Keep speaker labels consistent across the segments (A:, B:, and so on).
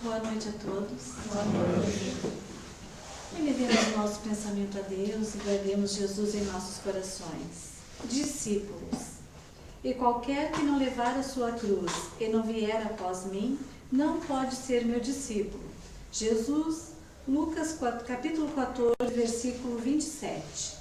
A: Boa noite a todos. Boa noite. Elevemos o nosso pensamento a Deus e guardemos Jesus em nossos corações. Discípulos. E qualquer que não levar a sua cruz e não vier após mim, não pode ser meu discípulo. Jesus, Lucas capítulo 14, versículo 27.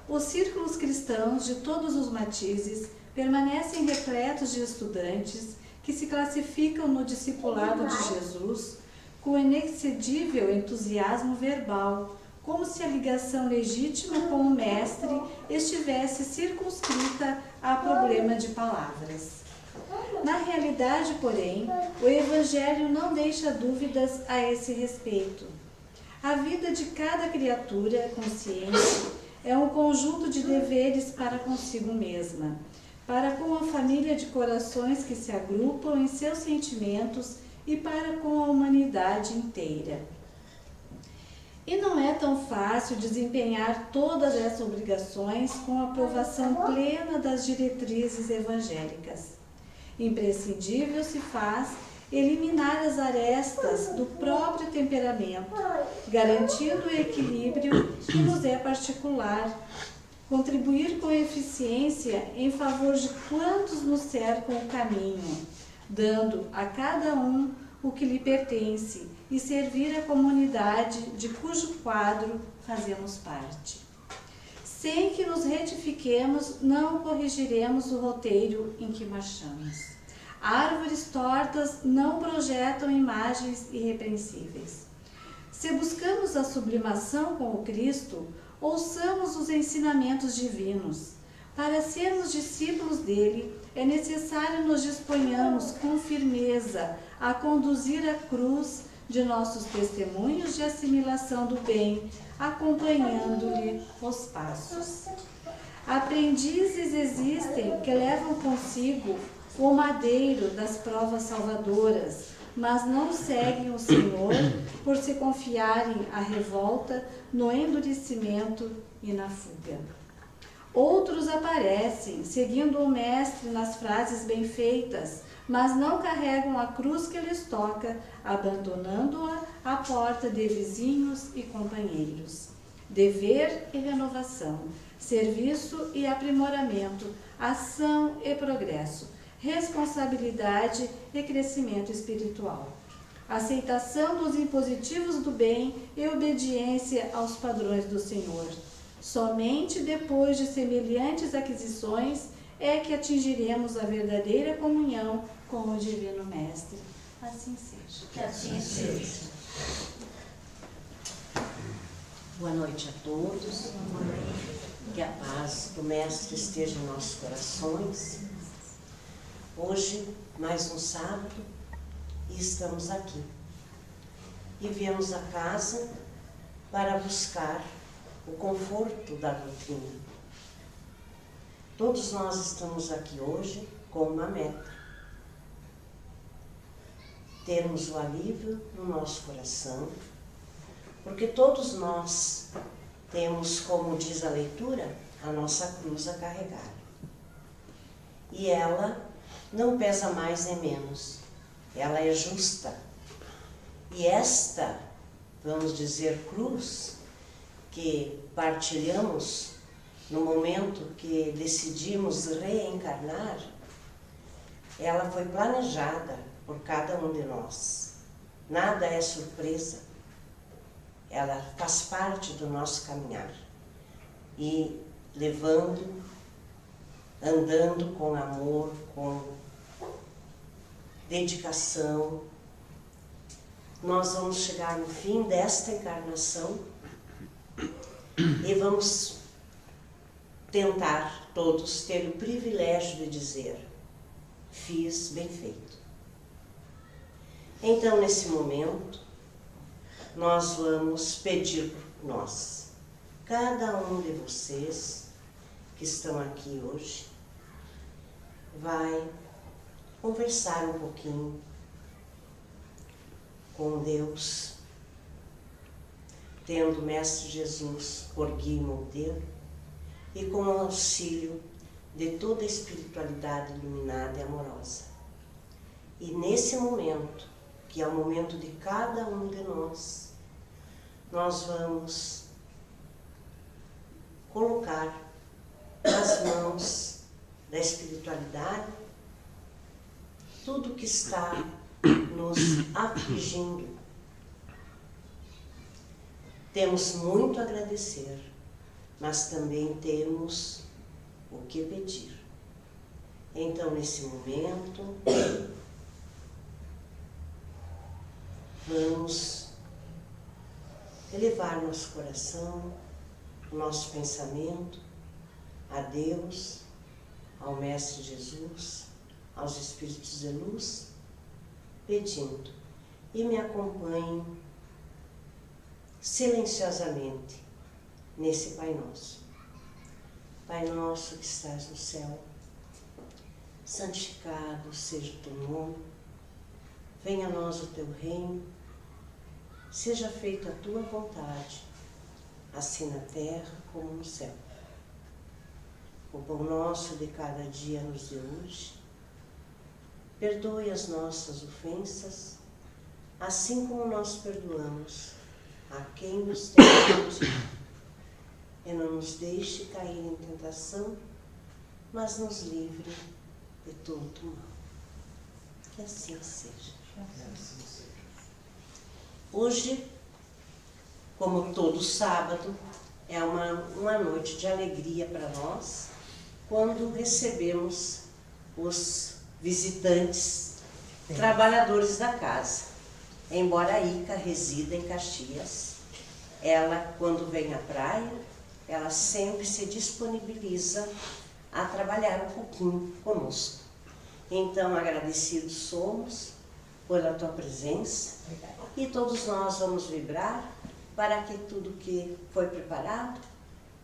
A: Os círculos cristãos de todos os matizes permanecem repletos de estudantes que se classificam no discipulado de Jesus com inexcedível entusiasmo verbal, como se a ligação legítima com o Mestre estivesse circunscrita a problema de palavras. Na realidade, porém, o Evangelho não deixa dúvidas a esse respeito. A vida de cada criatura consciente é um conjunto de deveres para consigo mesma, para com a família de corações que se agrupam em seus sentimentos e para com a humanidade inteira. E não é tão fácil desempenhar todas essas obrigações com a aprovação plena das diretrizes evangélicas. Imprescindível se faz eliminar as arestas do próprio temperamento, garantindo o equilíbrio que nos é particular, contribuir com eficiência em favor de quantos nos cercam o caminho, dando a cada um o que lhe pertence e servir a comunidade de cujo quadro fazemos parte. Sem que nos retifiquemos, não corrigiremos o roteiro em que marchamos. Árvores tortas não projetam imagens irrepreensíveis. Se buscamos a sublimação com o Cristo, ouçamos os ensinamentos divinos. Para sermos discípulos dele, é necessário nos disponhamos com firmeza a conduzir a cruz de nossos testemunhos de assimilação do bem, acompanhando-lhe os passos. Aprendizes existem que levam consigo o madeiro das provas salvadoras, mas não seguem o Senhor por se confiarem à revolta, no endurecimento e na fuga. Outros aparecem, seguindo o Mestre nas frases bem feitas, mas não carregam a cruz que lhes toca, abandonando-a à porta de vizinhos e companheiros. Dever e renovação, serviço e aprimoramento, ação e progresso, responsabilidade e crescimento espiritual, aceitação dos impositivos do bem e obediência aos padrões do Senhor. Somente depois de semelhantes aquisições é que atingiremos a verdadeira comunhão com o Divino Mestre. Assim seja.
B: Que assim seja. Boa noite a todos. Que a paz do Mestre esteja em nossos corações. Hoje, mais um sábado, e estamos aqui. E viemos à casa para buscar o conforto da doutrina. Todos nós estamos aqui hoje com uma meta: termos o alívio no nosso coração, porque todos nós temos, como diz a leitura, a nossa cruz a carregar. E ela não pesa mais nem menos, ela é justa. E esta, vamos dizer, cruz que partilhamos no momento que decidimos reencarnar, ela foi planejada por cada um de nós. Nada é surpresa. Ela faz parte do nosso caminhar. E levando, andando com amor, com dedicação, nós vamos chegar no fim desta encarnação e vamos tentar todos ter o privilégio de dizer: fiz bem feito. Então, nesse momento, nós vamos pedir por nós. Cada um de vocês que estão aqui hoje vai conversar um pouquinho com Deus, tendo o Mestre Jesus por guia e modelo, e com o auxílio de toda a espiritualidade iluminada e amorosa. E nesse momento que é o momento de cada um de nós vamos colocar nas mãos da espiritualidade tudo que está nos afligindo. Temos muito a agradecer, mas também temos o que pedir. Então, nesse momento, vamos elevar nosso coração, o nosso pensamento a Deus, ao Mestre Jesus, aos Espíritos de Luz, pedindo, e me acompanhem silenciosamente nesse Pai Nosso. Pai nosso que estás no céu, santificado seja o teu nome, venha a nós o teu reino, seja feita a tua vontade, assim na terra como no céu. O pão nosso de cada dia nos dê hoje, perdoe as nossas ofensas, assim como nós perdoamos a quem nos tem ofendido. E não nos deixe cair em tentação, mas nos livre de todo mal. Que assim seja. Hoje, como todo sábado, é uma noite de alegria para nós, quando recebemos os visitantes, trabalhadores da casa. Embora a Ica resida em Caxias, ela, quando vem à praia, ela sempre se disponibiliza a trabalhar um pouquinho conosco. Então, agradecidos somos pela tua presença e todos nós vamos vibrar para que tudo que foi preparado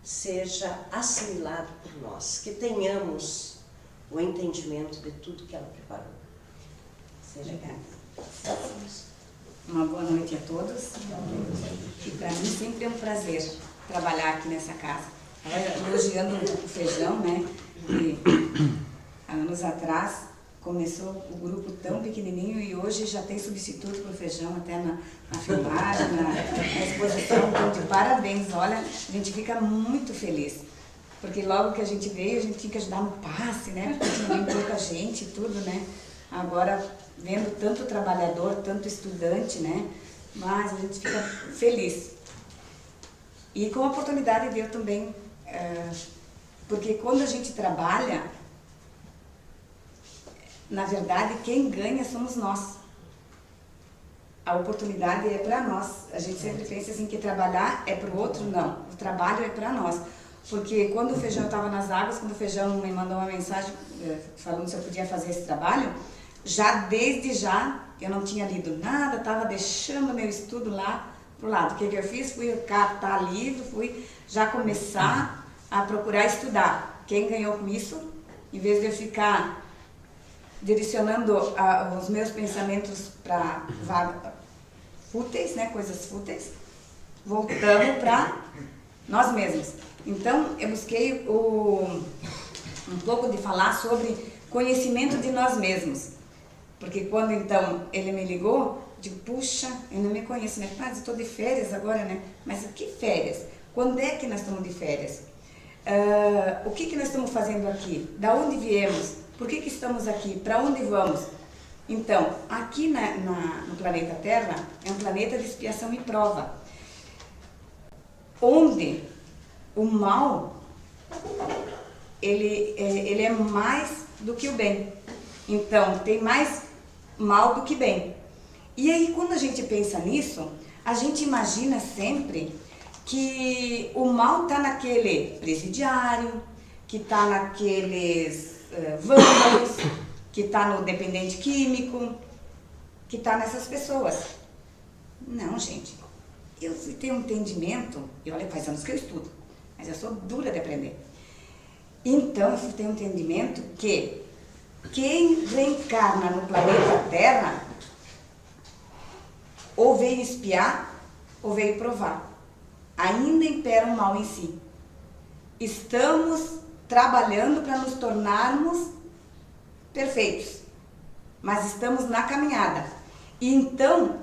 B: seja assimilado por nós, que tenhamos o entendimento de tudo que ela preparou. Seja grata.
C: Uma boa noite a todos. E para mim sempre é um prazer trabalhar aqui nessa casa. Elogiando o feijão, né? E há anos atrás começou o grupo tão pequenininho e hoje já tem substituto para o feijão, até na filmagem, na exposição. Então, de parabéns, olha, a gente fica muito feliz. Porque logo que a gente veio, a gente tinha que ajudar no passe, né? Porque tinha bem pouca gente e tudo, né? Agora, vendo tanto trabalhador, tanto estudante, né? Mas a gente fica feliz. E com a oportunidade de eu também, porque quando a gente trabalha, na verdade, quem ganha somos nós. A oportunidade é para nós. A gente sempre pensa assim que trabalhar é para o outro, não. O trabalho é para nós. Porque quando o feijão estava nas águas, quando o feijão me mandou uma mensagem falando se eu podia fazer esse trabalho, desde já, eu não tinha lido nada, estava deixando meu estudo lá pro lado. O que eu fiz? Fui catar livro, fui já começar a procurar estudar. Quem ganhou com isso, em vez de eu ficar direcionando os meus pensamentos para fúteis, né, coisas fúteis, voltamos para nós mesmos. Então, eu busquei um pouco de falar sobre conhecimento de nós mesmos. Porque quando, então, ele me ligou, digo, puxa, eu não me conheço, né? Mas eu estou de férias agora, né? Mas que férias? Quando é que nós estamos de férias? O que nós estamos fazendo aqui? Da onde viemos? Por que estamos aqui? Para onde vamos? Então, aqui no planeta Terra, é um planeta de expiação e prova. Onde o mal, ele é mais do que o bem. Então, tem mais mal do que bem. E aí, quando a gente pensa nisso, a gente imagina sempre que o mal está naquele presidiário, que está naqueles vândalos, que está no dependente químico, que está nessas pessoas. Não, gente. Eu tenho um entendimento, e olha, faz anos que eu estudo, mas eu sou dura de aprender. Então, eu tenho um entendimento que quem reencarna no planeta Terra ou veio espiar ou veio provar. Ainda impera o mal em si. Estamos trabalhando para nos tornarmos perfeitos, mas estamos na caminhada. E então,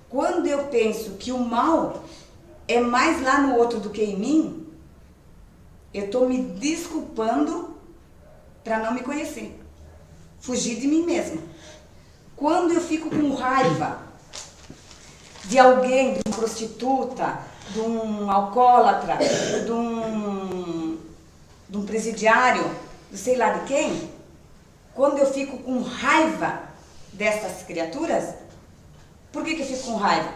C: quando eu penso que o mal é mais lá no outro do que em mim, eu estou me desculpando para não me conhecer. Fugir de mim mesma. Quando eu fico com raiva de alguém, de uma prostituta, de um alcoólatra, de um presidiário, de sei lá de quem, quando eu fico com raiva dessas criaturas, por que eu fico com raiva?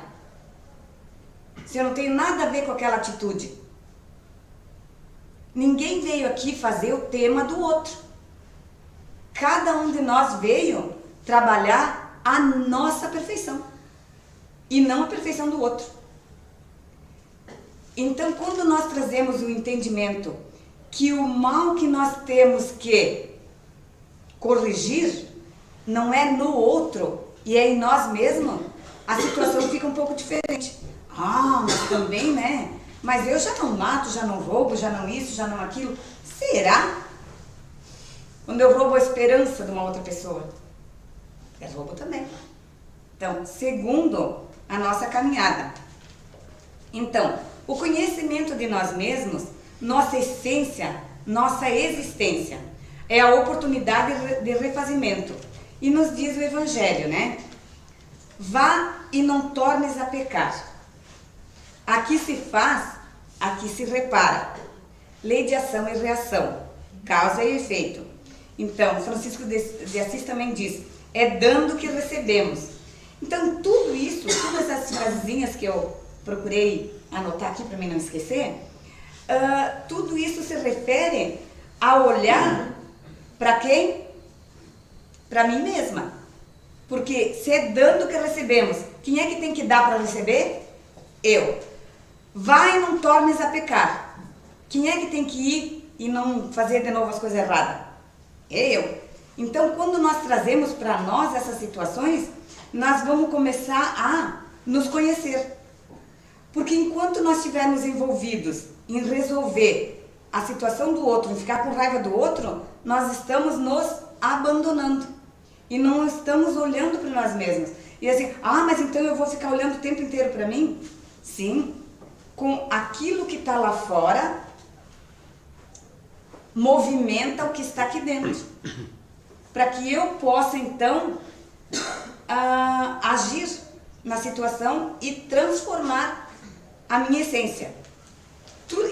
C: Se eu não tenho nada a ver com aquela atitude. Ninguém veio aqui fazer o tema do outro. Cada um de nós veio trabalhar a nossa perfeição e não a perfeição do outro. Então, quando nós trazemos o entendimento que o mal que nós temos que corrigir não é no outro e é em nós mesmos, a situação fica um pouco diferente. Ah, mas também, né? Mas eu já não mato, já não roubo, já não isso, já não aquilo. Será? Quando eu roubo a esperança de uma outra pessoa, é roubo também. Então, segundo a nossa caminhada. Então, o conhecimento de nós mesmos, nossa essência, nossa existência, é a oportunidade de refazimento. E nos diz o Evangelho, né? Vá e não tornes a pecar. Aqui se faz, aqui se repara. Lei de ação e reação, causa e efeito. Então, Francisco de Assis também diz, é dando que recebemos. Então, tudo isso, todas essas frasezinhas que eu procurei anotar aqui para mim não esquecer, tudo isso se refere a olhar para quem? Para mim mesma. Porque se é dando que recebemos, quem é que tem que dar para receber? Eu. Vai e não tornes a pecar. Quem é que tem que ir e não fazer de novo as coisas erradas? É eu. Então, quando nós trazemos para nós essas situações, nós vamos começar a nos conhecer. Porque enquanto nós estivermos envolvidos em resolver a situação do outro, em ficar com raiva do outro, nós estamos nos abandonando. E não estamos olhando para nós mesmos. E assim, mas então eu vou ficar olhando o tempo inteiro para mim? Sim, com aquilo que está lá fora, movimenta o que está aqui dentro. Para que eu possa então agir na situação e transformar a minha essência.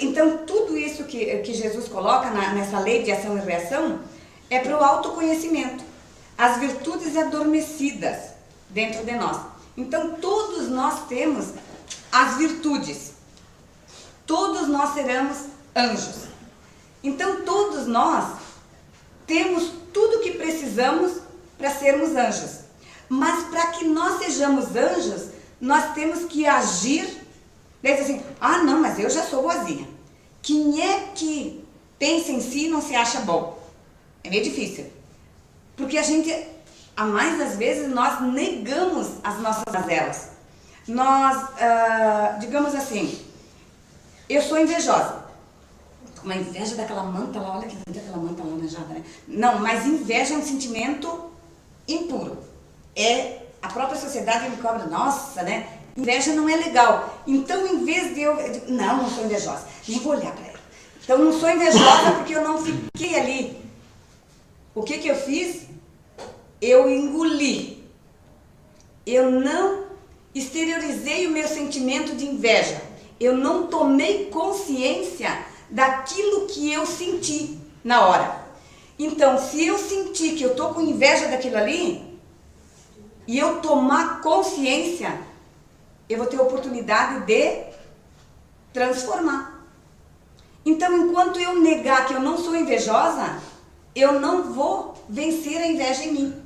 C: Então tudo isso que Jesus coloca nessa lei de ação e reação é para o autoconhecimento. As virtudes adormecidas dentro de nós. Então todos nós temos as virtudes. Todos nós seremos anjos. Então todos nós temos tudo o que precisamos para sermos anjos. Mas para que nós sejamos anjos, nós temos que agir. Daí diz assim, não, mas eu já sou boazinha. Quem é que pensa em si e não se acha bom? É meio difícil. Porque a gente, a mais das vezes, nós negamos as nossas mazelas. Nós, digamos assim, eu sou invejosa. Uma inveja daquela manta lá, olha que linda aquela manta laranjada, né? Não, mas inveja é um sentimento impuro. A própria sociedade me cobra, nossa, né? Inveja não é legal. Então, em vez de eu... Não sou invejosa. Nem vou olhar para ela. Então, não sou invejosa porque eu não fiquei ali. O que eu fiz? Eu engoli. Eu não exteriorizei o meu sentimento de inveja. Eu não tomei consciência daquilo que eu senti na hora. Então, se eu sentir que eu estou com inveja daquilo ali, e eu tomar consciência, eu vou ter a oportunidade de transformar. Então, enquanto eu negar que eu não sou invejosa, eu não vou vencer a inveja em mim.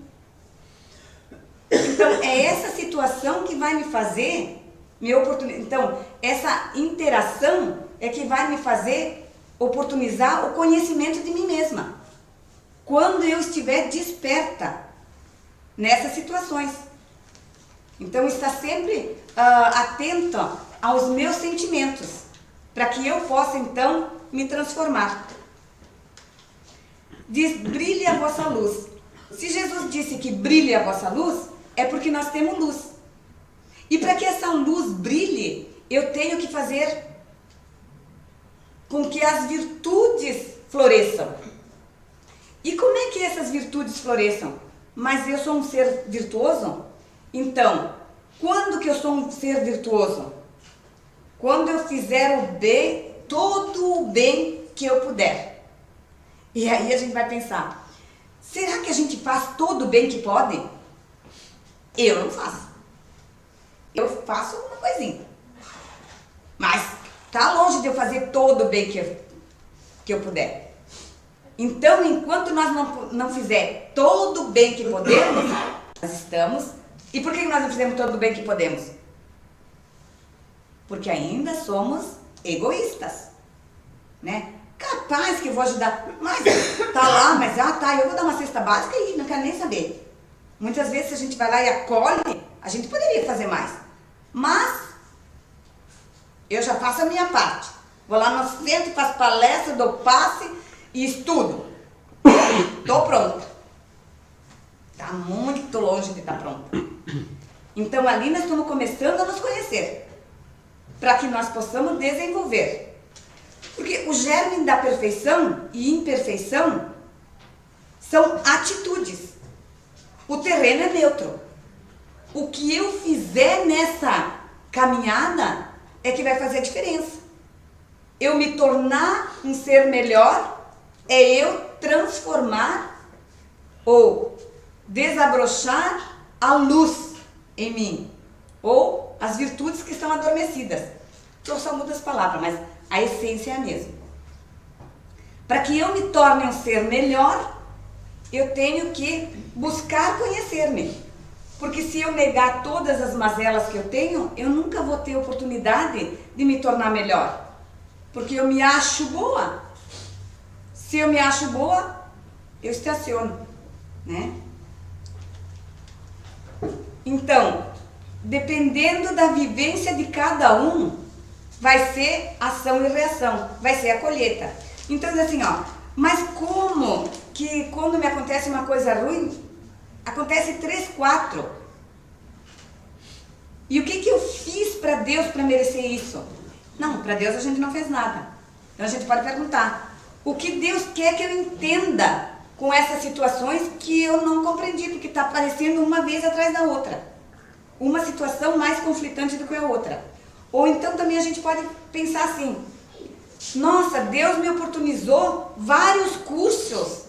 C: Então, é essa situação que vai me fazer Então, essa interação é que vai me fazer oportunizar o conhecimento de mim mesma. Quando eu estiver desperta nessas situações. Então, está sempre atento aos meus sentimentos, para que eu possa, então, me transformar. Diz, brilhe a vossa luz. Se Jesus disse que brilhe a vossa luz, é porque nós temos luz. E para que essa luz brilhe, eu tenho que fazer com que as virtudes floresçam. E como é que essas virtudes floresçam? Mas eu sou um ser virtuoso? Então, quando que eu sou um ser virtuoso? Quando eu fizer o bem, todo o bem que eu puder. E aí a gente vai pensar, será que a gente faz todo o bem que pode? Eu não faço. Eu faço uma coisinha. Mas tá longe de eu fazer todo o bem que eu puder. Então, enquanto nós não fizer todo o bem que podemos, nós estamos... E por que nós não fizemos todo o bem que podemos? Porque ainda somos egoístas, né? Capaz que eu vou ajudar, mas tá lá, mas tá, eu vou dar uma cesta básica e não quero nem saber. Muitas vezes, se a gente vai lá e acolhe, a gente poderia fazer mais. Mas eu já faço a minha parte. Vou lá no centro, faço palestra, dou passe e estudo. Tô pronta. Tá muito longe de estar pronta. Então ali nós estamos começando a nos conhecer, para que nós possamos desenvolver. Porque o germe da perfeição e imperfeição são atitudes. O terreno é neutro. O que eu fizer nessa caminhada é que vai fazer a diferença. Eu me tornar um ser melhor é eu transformar ou desabrochar a luz em mim, ou as virtudes que estão adormecidas. Eu só mudo as palavras, mas a essência é a mesma. Para que eu me torne um ser melhor, eu tenho que buscar conhecer-me. Porque se eu negar todas as mazelas que eu tenho, eu nunca vou ter oportunidade de me tornar melhor. Porque eu me acho boa. Se eu me acho boa, eu estaciono, né? Então, dependendo da vivência de cada um, vai ser ação e reação, vai ser a colheita. Então, assim, mas como que quando me acontece uma coisa ruim, acontece 3, 4. E o que eu fiz para Deus para merecer isso? Não, para Deus a gente não fez nada. Então a gente pode perguntar, o que Deus quer que eu entenda com essas situações que eu não compreendi, porque está aparecendo uma vez atrás da outra. Uma situação mais conflitante do que a outra. Ou então também a gente pode pensar assim, nossa, Deus me oportunizou vários cursos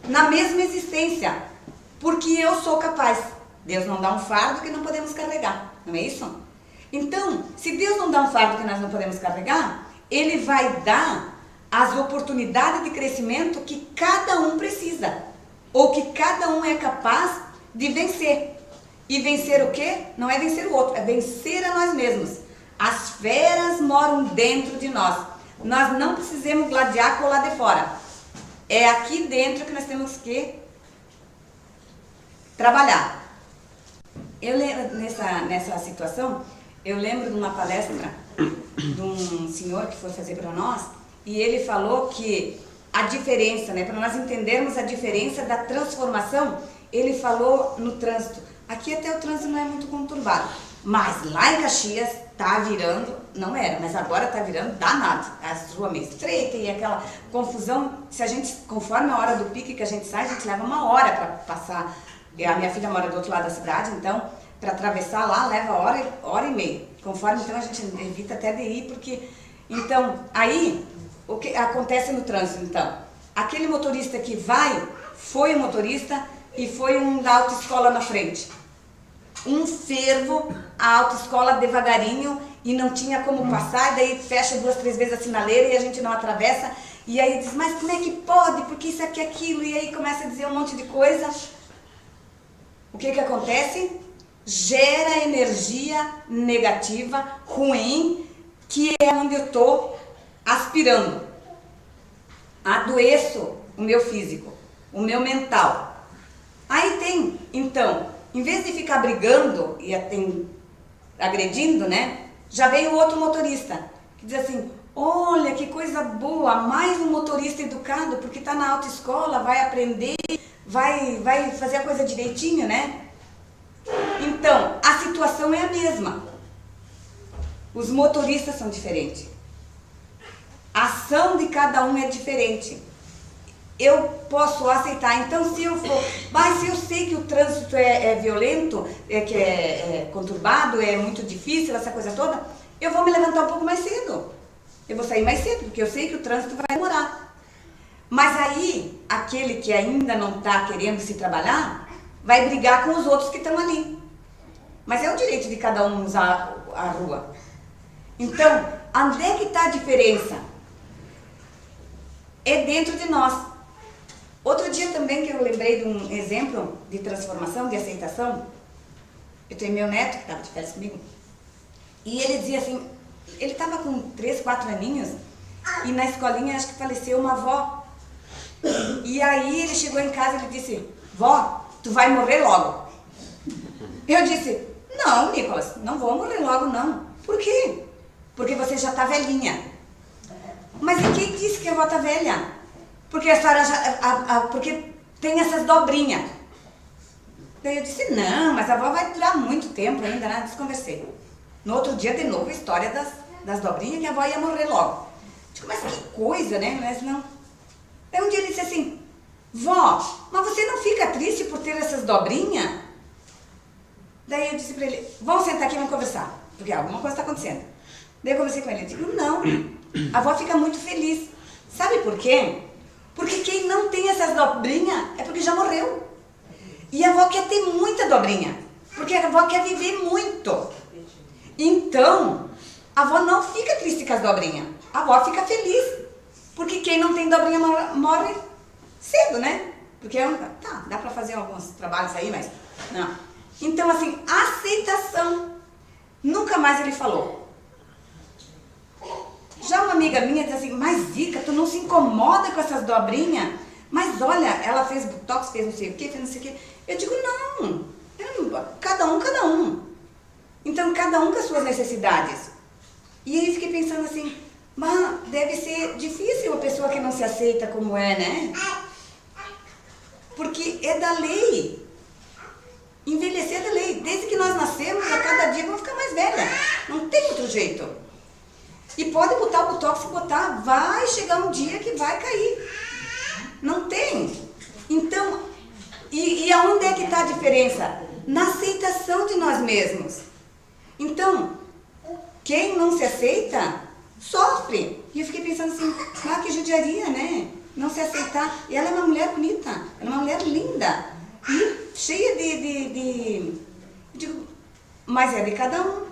C: na mesma existência, porque eu sou capaz. Deus não dá um fardo que não podemos carregar, não é isso? Então, se Deus não dá um fardo que nós não podemos carregar, Ele vai dar as oportunidades de crescimento que cada um precisa, ou que cada um é capaz de vencer. E vencer o quê? Não é vencer o outro, é vencer a nós mesmos. As feras moram dentro de nós. Nós não precisamos gladiar com o lado de fora. É aqui dentro que nós temos que trabalhar. Eu lembro, nessa situação, eu lembro de uma palestra de um senhor que foi fazer para nós, e ele falou que a diferença, né, para nós entendermos a diferença da transformação, ele falou no trânsito. Aqui até o trânsito não é muito conturbado, mas lá em Caxias tá virando, não era, mas agora tá virando danado. As ruas meio estreitas e aquela confusão. Se a gente, conforme a hora do pique que a gente sai, a gente leva 1 hora para passar. A minha filha mora do outro lado da cidade, então para atravessar lá leva hora e meia. Conforme então a gente evita até de ir, porque então aí o que acontece no trânsito então? Aquele motorista que foi o motorista e foi um da autoescola na frente. Um fervo, a autoescola devagarinho e não tinha como passar, e daí fecha 2, 3 vezes a sinaleira e a gente não atravessa. E aí diz, mas como é que pode? Porque isso aqui, aquilo, e aí começa a dizer um monte de coisa. O que acontece? Gera energia negativa, ruim, que é onde eu estou aspirando. Adoeço o meu físico, o meu mental. Aí tem, então, em vez de ficar brigando e agredindo, né? Já veio outro motorista que diz assim, olha que coisa boa, mais um motorista educado, porque está na autoescola, vai aprender, vai fazer a coisa direitinho, né? Então, a situação é a mesma. Os motoristas são diferentes. A ação de cada um é diferente. Eu posso aceitar, então se eu for, mas se eu sei que o trânsito é violento, que é conturbado, é muito difícil, essa coisa toda, eu vou me levantar um pouco mais cedo. Eu vou sair mais cedo, porque eu sei que o trânsito vai demorar. Mas aí, aquele que ainda não está querendo se trabalhar, vai brigar com os outros que estão ali. Mas é o direito de cada um usar a rua. Então, onde é que está a diferença? É dentro de nós. Outro dia também que eu lembrei de um exemplo de transformação, de aceitação, eu tenho meu neto que estava de férias comigo, e ele dizia assim, ele estava com 3, 4 aninhos, e na escolinha acho que faleceu uma avó. E aí ele chegou em casa e ele disse, vó, tu vai morrer logo. Eu disse, não, Nicolas, não vou morrer logo não. Por quê? Porque você já está velhinha. Mas e quem disse que a avó está velha? Porque a senhora já, porque tem essas dobrinhas. Daí eu disse, não, mas a avó vai durar muito tempo ainda, né? Desconversei. No outro dia, de novo, a história das dobrinhas, que a avó ia morrer logo. Digo, mas que coisa, né? Mas não. Daí um dia ele disse assim, vó, mas você não fica triste por ter essas dobrinhas? Daí eu disse pra ele, vamos sentar aqui e vamos conversar, porque alguma coisa está acontecendo. Daí eu conversei com ele, eu digo, não, a avó fica muito feliz. Sabe por quê? Porque quem não tem essas dobrinhas é porque já morreu. E a avó quer ter muita dobrinha, porque a avó quer viver muito. Então, a avó não fica triste com as dobrinhas, a avó fica feliz. Porque quem não tem dobrinha morre cedo, né? Porque tá, dá pra fazer alguns trabalhos aí, mas não. Então, assim, aceitação. Nunca mais ele falou. Já uma amiga minha diz assim, mas Zica, tu não se incomoda com essas dobrinhas? Mas olha, ela fez botox, fez não sei o que, fez não sei o que. Eu digo, não, cada um. Então, cada um com as suas necessidades. E aí fiquei pensando assim, mas deve ser difícil uma pessoa que não se aceita como é, né? Porque é da lei. Envelhecer é da lei. Desde que nós nascemos, a cada dia vamos ficar mais velha. Não tem outro jeito. E pode botar o botox e botar, vai chegar um dia que vai cair. Não tem. Então, e aonde é que está a diferença? Na aceitação de nós mesmos. Então, quem não se aceita, sofre. E eu fiquei pensando assim, ah, que judiaria, né? Não se aceitar. E ela é uma mulher bonita, ela é uma mulher linda. E cheia de mas é de cada um.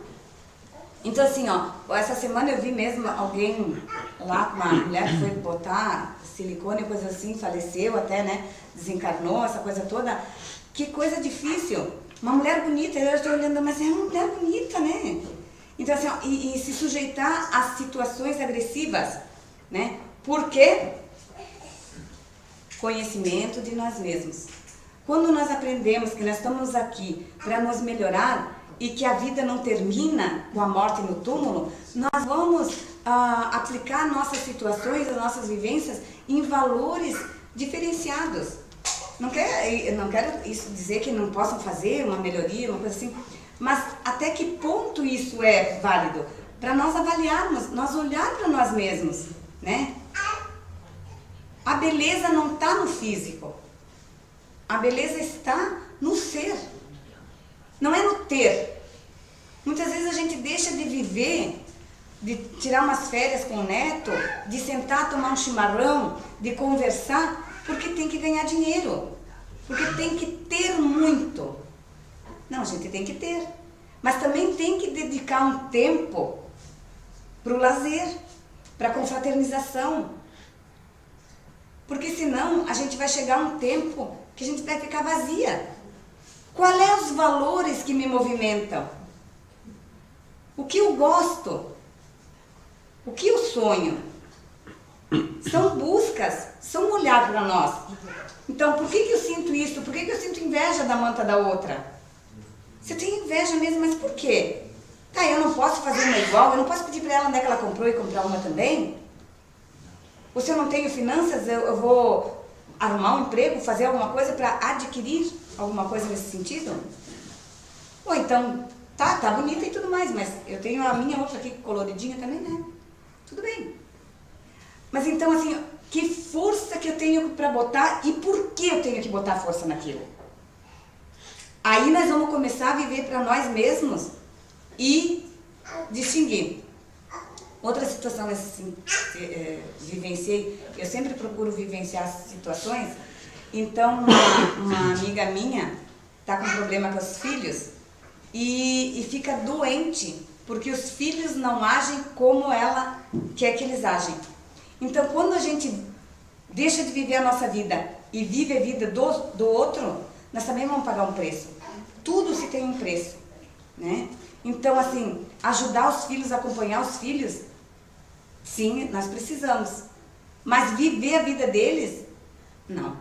C: Então assim, ó, essa semana eu vi mesmo alguém lá com uma mulher que foi botar silicone e coisa assim, faleceu até, né? Desencarnou, essa coisa toda. Que coisa difícil. Uma mulher bonita, eu estou olhando, mas é uma mulher bonita, né? Então assim, ó, e se sujeitar a situações agressivas, né? Por quê? Conhecimento de nós mesmos. Quando nós aprendemos que nós estamos aqui para nos melhorar e que a vida não termina com a morte no túmulo, nós vamos aplicar nossas situações, as nossas vivências em valores diferenciados. Não quero isso dizer que não possam fazer uma melhoria, uma coisa assim, mas até que ponto isso é válido? Para nós avaliarmos, nós olhar para nós mesmos, né? A beleza não está no físico. A beleza está no ser. Não é no ter. Muitas vezes a gente deixa de viver, de tirar umas férias com o neto, de sentar, tomar um chimarrão, de conversar, porque tem que ganhar dinheiro. Porque tem que ter muito. Não, a gente tem que ter. Mas também tem que dedicar um tempo para o lazer, para a confraternização. Porque senão a gente vai chegar a um tempo que a gente vai ficar vazia. Qual é os valores que me movimentam? O que eu gosto? O que eu sonho? São buscas, são um olhar para nós. Então, por que eu sinto isso? Por que eu sinto inveja da manta da outra? Você tem inveja mesmo, mas por quê? Tá, eu não posso fazer uma igual, eu não posso pedir para ela onde é que ela comprou e comprar uma também? Ou se eu não tenho finanças, eu vou arrumar um emprego, fazer alguma coisa para adquirir alguma coisa nesse sentido? Ou então, tá bonita e tudo mais, mas eu tenho a minha outra aqui coloridinha também, né? Tudo bem. Mas então, assim, que força que eu tenho para botar e por que eu tenho que botar força naquilo? Aí nós vamos começar a viver para nós mesmos e distinguir. Outra situação assim, vivenciei, eu sempre procuro vivenciar situações. Então, uma amiga minha está com problema com os filhos e fica doente porque os filhos não agem como ela quer que eles agem. Então, quando a gente deixa de viver a nossa vida e vive a vida do outro, nós também vamos pagar um preço. Tudo se tem um preço, né? Então, assim, ajudar os filhos, acompanhar os filhos, sim, nós precisamos. Mas viver a vida deles, não.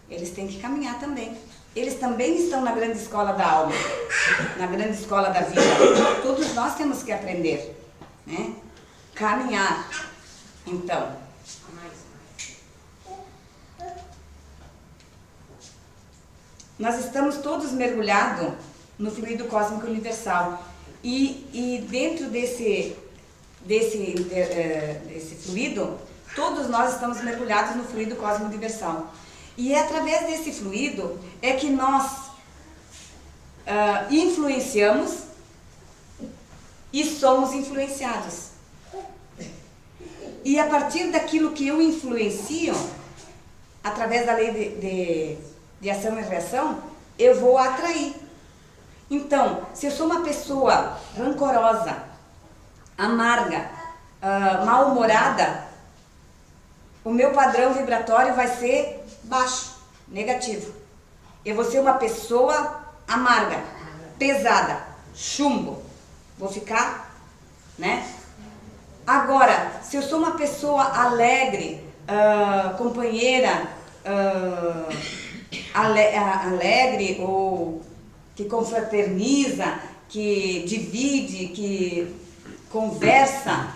C: Eles têm que caminhar também. Eles também estão na grande escola da alma, na grande escola da vida. Todos nós temos que aprender, né? Caminhar. Então, nós estamos todos mergulhados no fluido cósmico universal. E dentro desse fluido, todos nós estamos mergulhados no fluido cósmico universal. E é através desse fluido é que nós influenciamos e somos influenciados. E a partir daquilo que eu influencio, através da lei de ação e reação, eu vou atrair. Então, se eu sou uma pessoa rancorosa, amarga, mal-humorada, o meu padrão vibratório vai ser baixo, negativo. Eu vou ser uma pessoa amarga, pesada, chumbo. Vou ficar, né? Agora, se eu sou uma pessoa alegre, companheira, alegre ou que confraterniza, que divide, que conversa,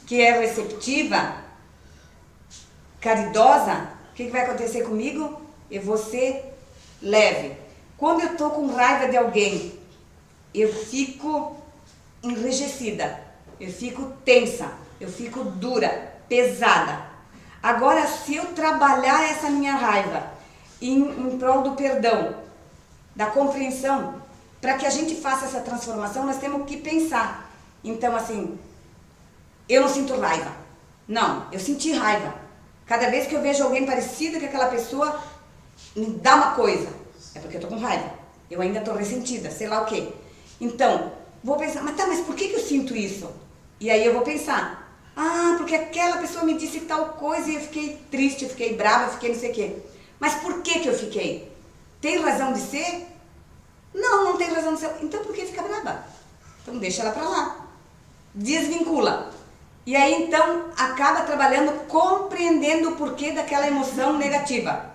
C: que é receptiva, caridosa, o que vai acontecer comigo? Eu vou ser leve. Quando eu estou com raiva de alguém, eu fico enrijecida, eu fico tensa, eu fico dura, pesada. Agora, se eu trabalhar essa minha raiva em prol do perdão, da compreensão, para que a gente faça essa transformação, nós temos que pensar. Então, assim, eu não sinto raiva. Não, eu senti raiva. Cada vez que eu vejo alguém parecido com aquela pessoa, me dá uma coisa. É porque eu tô com raiva. Eu ainda tô ressentida, sei lá o quê. Então, vou pensar, mas por que eu sinto isso? E aí eu vou pensar, porque aquela pessoa me disse tal coisa e eu fiquei triste, eu fiquei brava, eu fiquei não sei o quê. Mas por que eu fiquei? Tem razão de ser? Não, não tem razão de ser. Então por que fica brava? Então deixa ela pra lá. Desvincula. E aí então acaba trabalhando, compreendendo o porquê daquela emoção negativa.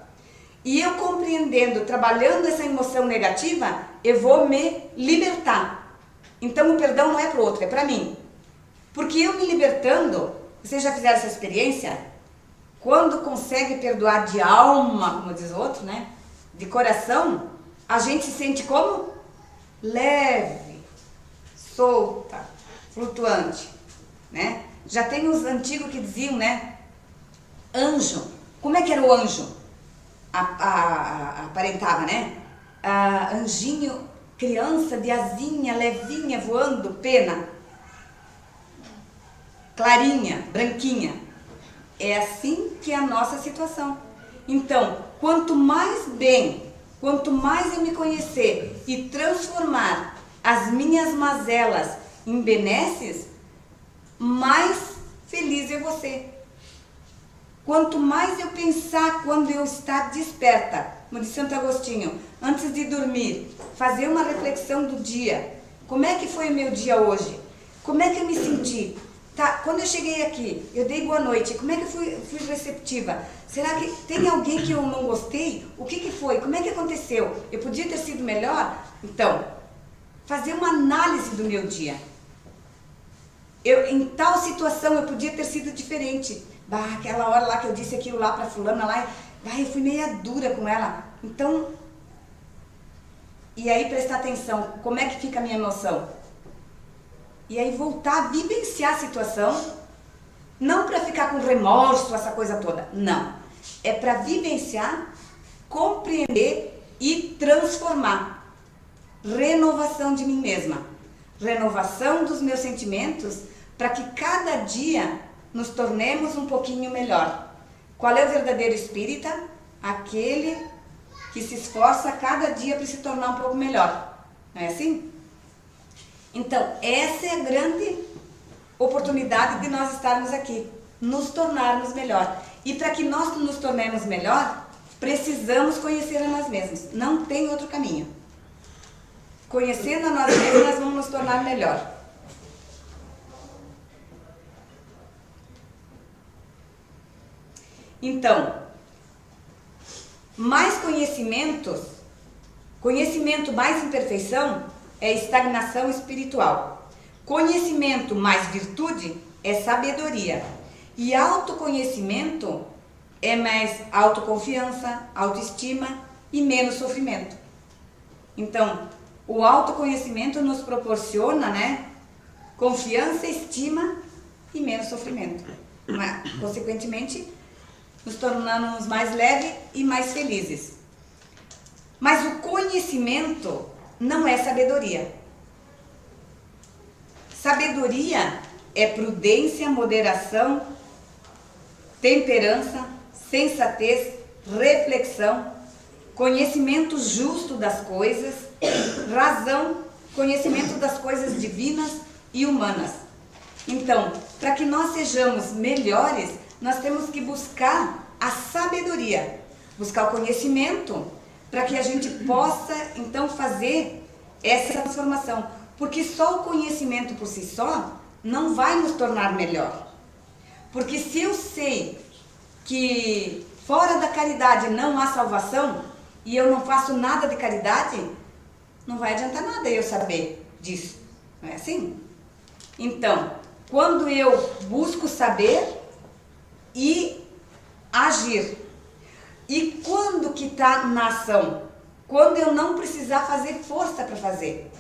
C: E eu compreendendo, trabalhando essa emoção negativa, eu vou me libertar. Então o perdão não é pro outro, é pra mim. Porque eu me libertando, vocês já fizeram essa experiência? Quando consegue perdoar de alma, como diz o outro, né? De coração, a gente se sente como? Leve, solta, flutuante, né? Já tem os antigos que diziam, né? Anjo. Como é que era o anjo? Aparentava, né? Anjinho, criança de asinha, levinha, voando, pena. Clarinha, branquinha. É assim que é a nossa situação. Então, quanto mais bem, quanto mais eu me conhecer e transformar as minhas mazelas em benesses, mais feliz eu vou ser. Quanto mais eu pensar quando eu estar desperta, como disse Santo Agostinho, antes de dormir, fazer uma reflexão do dia. Como é que foi o meu dia hoje? Como é que eu me senti? Tá, quando eu cheguei aqui, eu dei boa noite, como é que eu fui receptiva? Será que tem alguém que eu não gostei? O que foi? Como é que aconteceu? Eu podia ter sido melhor? Então, fazer uma análise do meu dia. Em tal situação eu podia ter sido diferente. Aquela hora lá que eu disse aquilo lá pra fulana lá, eu fui meia dura com ela. Então, E aí prestar atenção, como é que fica a minha emoção? E aí voltar a vivenciar a situação, não para ficar com remorso, essa coisa toda, não. É para vivenciar, compreender e transformar. Renovação de mim mesma, renovação dos meus sentimentos, para que cada dia nos tornemos um pouquinho melhor. Qual é o verdadeiro espírita? Aquele que se esforça cada dia para se tornar um pouco melhor. Não é assim? Então, essa é a grande oportunidade de nós estarmos aqui, nos tornarmos melhor. E para que nós nos tornemos melhor, precisamos conhecer a nós mesmos. Não tem outro caminho. Conhecendo a nós mesmos, nós vamos nos tornar melhor. Então, mais conhecimento mais imperfeição é estagnação espiritual. Conhecimento mais virtude é sabedoria. E autoconhecimento é mais autoconfiança, autoestima e menos sofrimento. Então, o autoconhecimento nos proporciona, né, confiança, estima e menos sofrimento. Consequentemente, nos tornamos mais leves e mais felizes. Mas o conhecimento não é sabedoria. Sabedoria é prudência, moderação, temperança, sensatez, reflexão, conhecimento justo das coisas, razão, conhecimento das coisas divinas e humanas. Então, para que nós sejamos melhores, nós temos que buscar a sabedoria, buscar o conhecimento, para que a gente possa, então, fazer essa transformação. Porque só o conhecimento por si só não vai nos tornar melhor. Porque se eu sei que fora da caridade não há salvação, e eu não faço nada de caridade, não vai adiantar nada eu saber disso. Não é assim? Então, quando eu busco saber e agir, e quando que está na ação? Quando eu não precisar fazer força para fazer.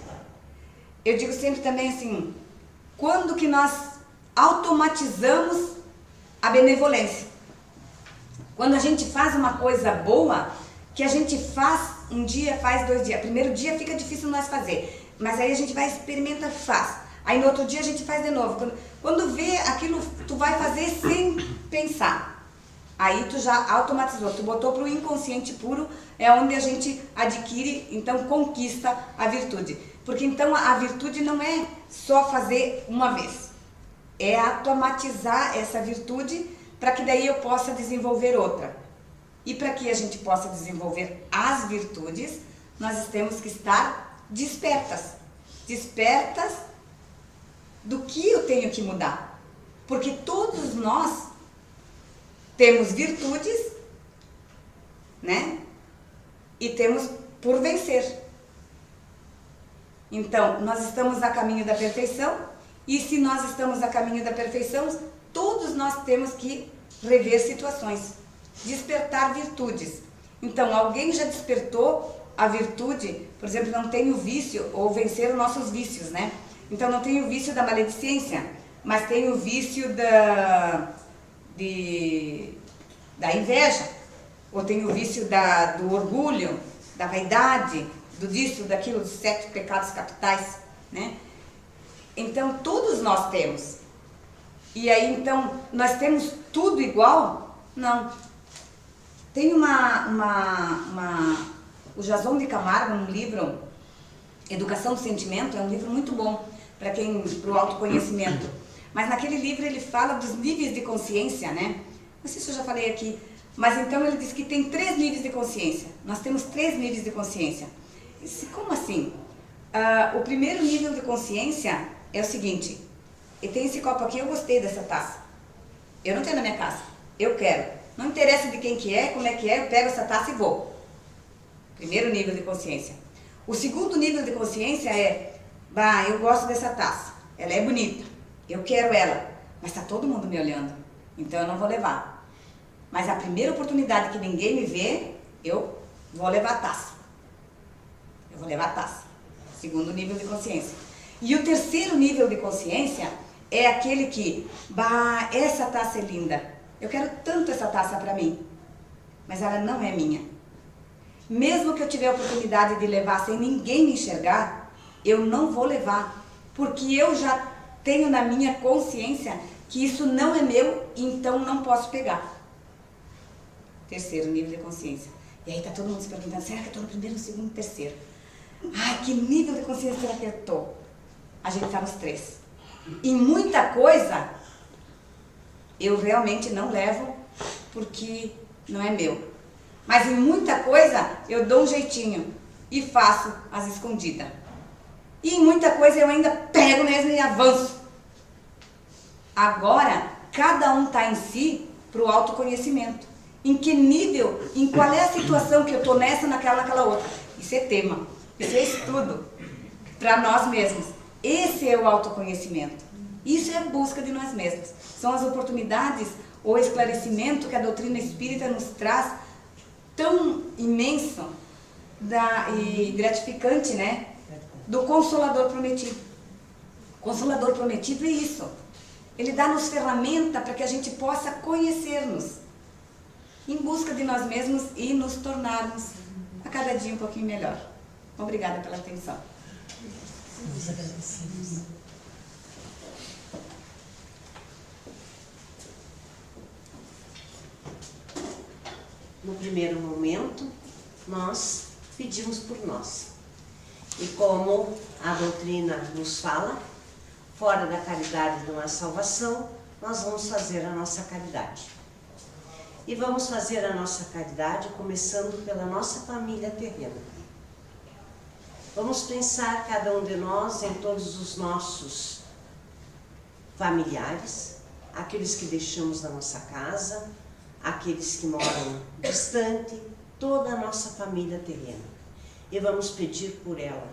C: Eu digo sempre também assim, quando que nós automatizamos a benevolência? Quando a gente faz uma coisa boa, que a gente faz um dia, faz 2 dias. Primeiro dia fica difícil nós fazer, mas aí a gente vai experimentar, faz. Aí no outro dia a gente faz de novo. Quando vê aquilo, tu vai fazer sem pensar. Aí tu já automatizou, tu botou para o inconsciente puro, é onde a gente adquire, então conquista a virtude. Porque então a virtude não é só fazer uma vez, é automatizar essa virtude para que daí eu possa desenvolver outra. E para que a gente possa desenvolver as virtudes, nós temos que estar despertas. Despertas do que eu tenho que mudar. Porque todos nós temos virtudes, né? E temos por vencer. Então, nós estamos a caminho da perfeição, e se nós estamos a caminho da perfeição, todos nós temos que rever situações, despertar virtudes. Então, alguém já despertou a virtude, por exemplo, não tem o vício, ou vencer os nossos vícios, né? Então, não tem o vício da maledicência, mas tem o vício da inveja, ou tem o vício do orgulho, da vaidade, do disso, daquilo, dos 7 pecados capitais, né? Então, todos nós temos. E aí, então, nós temos tudo igual? Não. Tem o Jason de Camargo, um livro, Educação do Sentimento, é um livro muito bom para o autoconhecimento. Mas naquele livro ele fala dos níveis de consciência, né? Não sei se eu já falei aqui, mas então ele diz que tem 3 níveis de consciência. Nós temos 3 níveis de consciência. Como assim? O primeiro nível de consciência é o seguinte: eu tenho esse copo aqui, eu gostei dessa taça. Eu não tenho na minha casa, eu quero. Não interessa de quem que é, como é que é, eu pego essa taça e vou. Primeiro nível de consciência. O segundo nível de consciência é: eu gosto dessa taça, ela é bonita, eu quero ela, mas está todo mundo me olhando, então eu não vou levar. Mas a primeira oportunidade que ninguém me vê, eu vou levar a taça. eu vou levar a taça. Segundo nível de consciência. E o terceiro nível de consciência é aquele que, bah, essa taça é linda. Eu quero tanto essa taça para mim. Mas ela não é minha. Mesmo que eu tiver a oportunidade de levar sem ninguém me enxergar, eu não vou levar. Porque eu já tenho na minha consciência que isso não é meu, então não posso pegar. Terceiro nível de consciência. E aí tá todo mundo se perguntando, será que eu tô no primeiro, no segundo, no terceiro? Ai, que nível de consciência será que eu tô? A gente tá nos 3. E muita coisa eu realmente não levo porque não é meu. Mas em muita coisa eu dou um jeitinho e faço as escondidas. E em muita coisa eu ainda pego mesmo e avanço. Agora, cada um tá em si pro autoconhecimento. Em que nível, em qual é a situação que eu tô nessa, naquela outra. Isso é tema, isso é estudo para nós mesmos. Esse é o autoconhecimento. Isso é a busca de nós mesmos. São as oportunidades ou esclarecimento que a doutrina espírita nos traz tão imenso e gratificante, né? Do Consolador Prometido. Consolador Prometido é isso. Ele dá-nos ferramenta para que a gente possa conhecer-nos em busca de nós mesmos e nos tornarmos a cada dia um pouquinho melhor. Obrigada pela atenção.
B: Nós agradecemos. No primeiro momento, nós pedimos por nós. E como a doutrina nos fala, fora da caridade não há salvação, nós vamos fazer a nossa caridade. E vamos fazer a nossa caridade começando pela nossa família terrena. Vamos pensar cada um de nós em todos os nossos familiares, aqueles que deixamos na nossa casa, aqueles que moram distante, toda a nossa família terrena. E vamos pedir por ela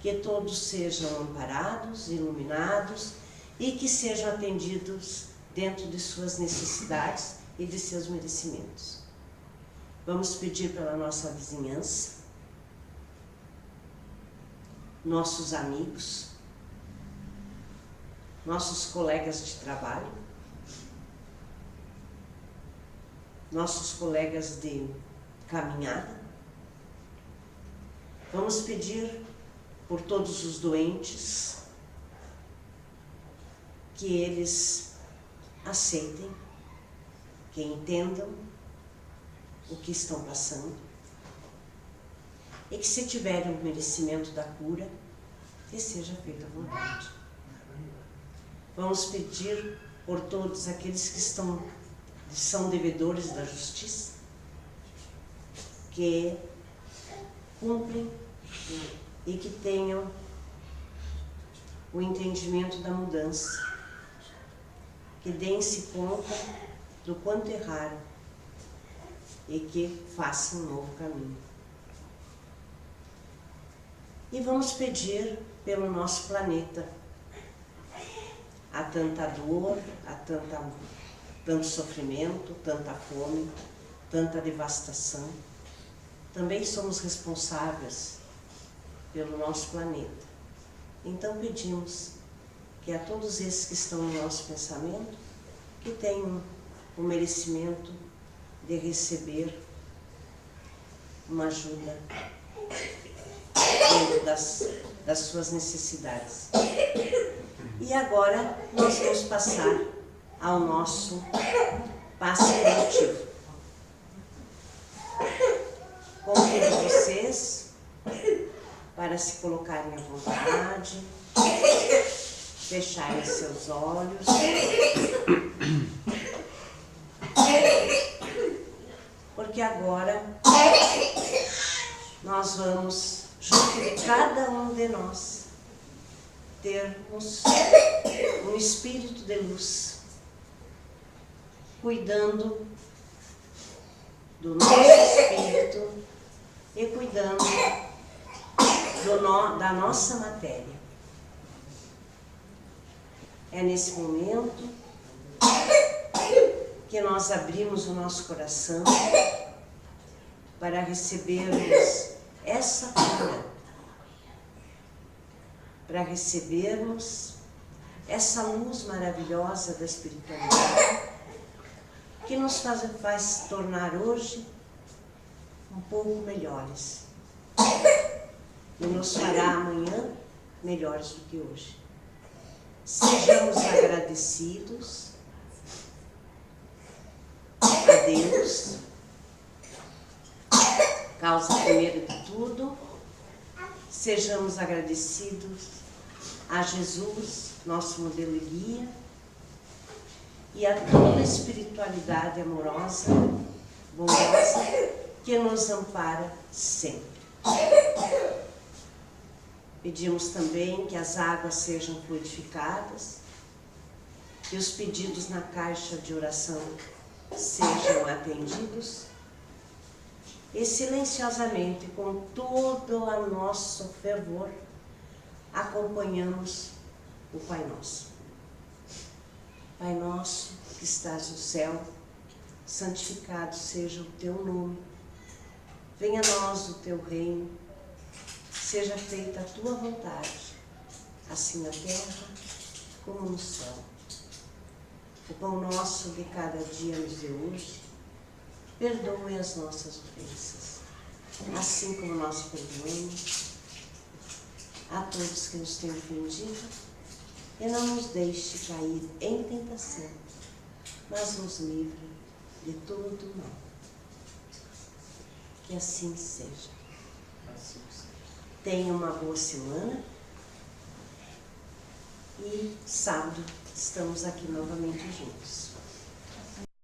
B: que todos sejam amparados, iluminados e que sejam atendidos dentro de suas necessidades e de seus merecimentos. Vamos pedir pela nossa vizinhança, nossos amigos, nossos colegas de trabalho, nossos colegas de caminhada. Vamos pedir por todos os doentes que eles aceitem, que entendam o que estão passando e que, se tiverem o merecimento da cura, que seja feita a vontade. Vamos pedir por todos aqueles que são devedores da justiça, que cumprem e que tenham o entendimento da mudança, que deem-se conta do quanto erraram e que façam um novo caminho. E vamos pedir pelo nosso planeta. Há tanta dor, há tanto sofrimento, tanta fome, tanta devastação. Também somos responsáveis pelo nosso planeta. Então pedimos que a todos esses que estão no nosso pensamento, que tenham o merecimento de receber uma ajuda dentro das suas necessidades. E agora nós vamos passar ao nosso passe coletivo. Convido vocês para se colocarem à vontade, fecharem seus olhos. Porque agora nós vamos, junto de cada um de nós, termos um espírito de luz, cuidando do nosso espírito e cuidando da nossa matéria. É nesse momento que nós abrimos o nosso coração para recebermos essa cura para recebermos essa luz maravilhosa da espiritualidade que nos faz tornar hoje um pouco melhores e nos fará amanhã melhores do que hoje. Sejamos agradecidos a Deus, causa primeiro de tudo. Sejamos agradecidos a Jesus, nosso modelo e guia, e a toda a espiritualidade amorosa, bondosa, que nos ampara sempre. Pedimos também que as águas sejam fluidificadas, que os pedidos na caixa de oração sejam atendidos e silenciosamente, com todo o nosso fervor, acompanhamos o Pai Nosso. Pai nosso que estás no céu, santificado seja o teu nome. Venha a nós o teu reino, seja feita a tua vontade, assim na terra como no céu. O pão nosso de cada dia nos dê hoje, perdoe as nossas ofensas, assim como nós perdoamos a todos que nos têm ofendido, e não nos deixe cair em tentação, mas nos livre de todo mal. Que assim seja. Tenha uma boa semana e sábado estamos aqui novamente juntos.